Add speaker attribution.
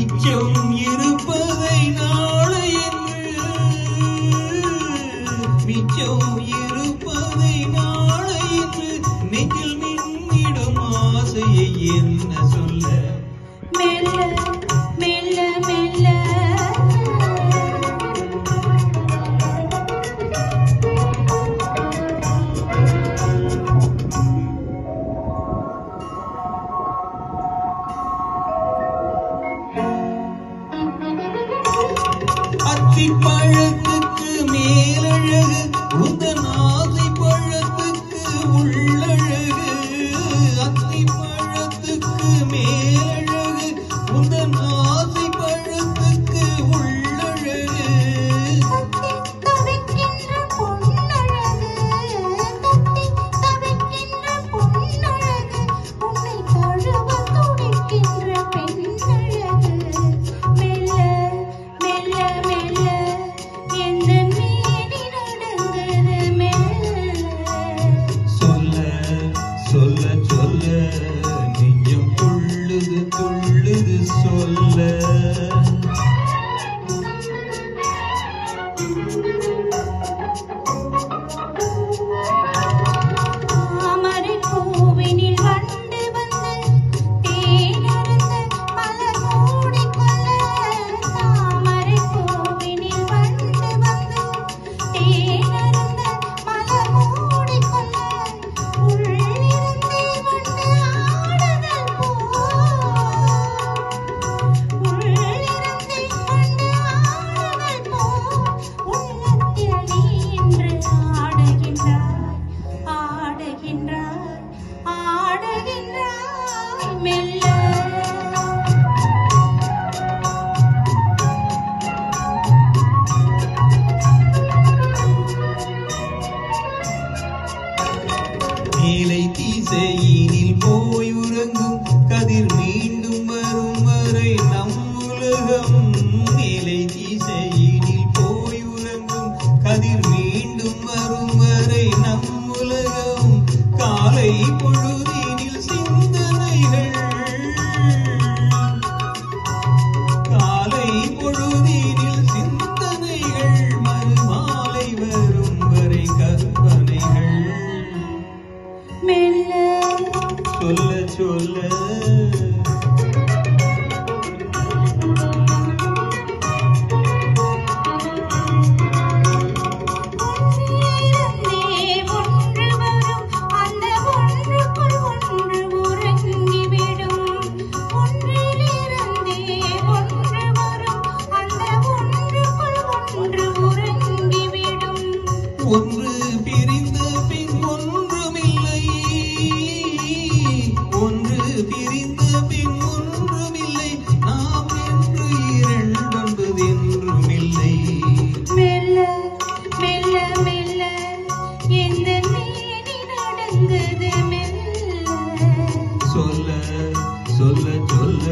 Speaker 1: மிச்சம் இருப்பதை நாளை என்று மிச்சம் இருப்பதை நாளை என்று நெஞ்சில் மின்னிடும் ஆசையை என்ன சொல்ல
Speaker 2: மெல்ல மெல்ல மெல்ல
Speaker 1: அத்திப்பழத்துக்கு மேலழகு உந்தன் ஆசை பழத்துக்கு உள்ளழகு அத்திப்பழத்துக்கு மேலழகு உந்தன் ஆசை பழத்துக்கு உள்ளழகு
Speaker 2: தவிக்கின்ற பொன்னழகு தத்தி தவிக்கின்ற பொன்னழகு உன்னை தழுவ துடிக்கின்ற பெண்ணழகு மெல்ல மெல்ல மெல்ல எந்த மேனி நடந்தது மெல்ல
Speaker 1: சொல்ல சொல்ல சொல்ல நெஞ்சம் துள்ளுது துள்ளுது சொல்ல
Speaker 2: தாமரை பூவினில் வண்டு வந்து தேனருந்த மலர் மூடிக்கொள்ள தாமரை பூவினில் வண்டு வந்து தேனருந்த மலர் மூடிக்கொள்ள உள்ளிருந்தே வண்டு ஆடுதல் உள்ளிருந்தே வண்டு ஆடுதல் உள்ளத்தில் நீ இன்று ஆடுகின்றாய் ஆடுகின்றாய் மெல்ல
Speaker 1: நீலை திசையினில் போய் உறங்கும் கதிர் மீண்டும் வரும் வரை நம் உலகம் நீலை திசையினில் போய் உறங்கும் கதிர் மீண்டும் வரும் வரை நம் உலகம் காலை பொழுதினில் சிந்தனைகள் காலை பொழுதினில் சிந்தனைகள் மறுமாலை வரும் வரை கற்பனைகள்
Speaker 2: மெல்ல
Speaker 1: சொல்ல சொல்ல
Speaker 2: ஒன்றிலிருந்தே ஒன்று வரும் அந்த ஒன்றுக்குள் ஒன்று உறங்கிவிடும் ஒன்றிலிருந்தே ஒன்று வரும் அந்த ஒன்றுக்குள் ஒன்று உறங்கிவிடும்
Speaker 1: ஒன்று பிரிந்த பின் ஒன்றுமில்லை ஒன்று பிரிந்த பின் ஒன்றுமில்லை நாம் என்று இரண்டொன்பது என்றுமில்லை
Speaker 2: மெல்ல மெல்ல மெல்ல எந்த மேனி நடந்தது மெல்ல
Speaker 1: சொல்ல சொல்ல சொல்ல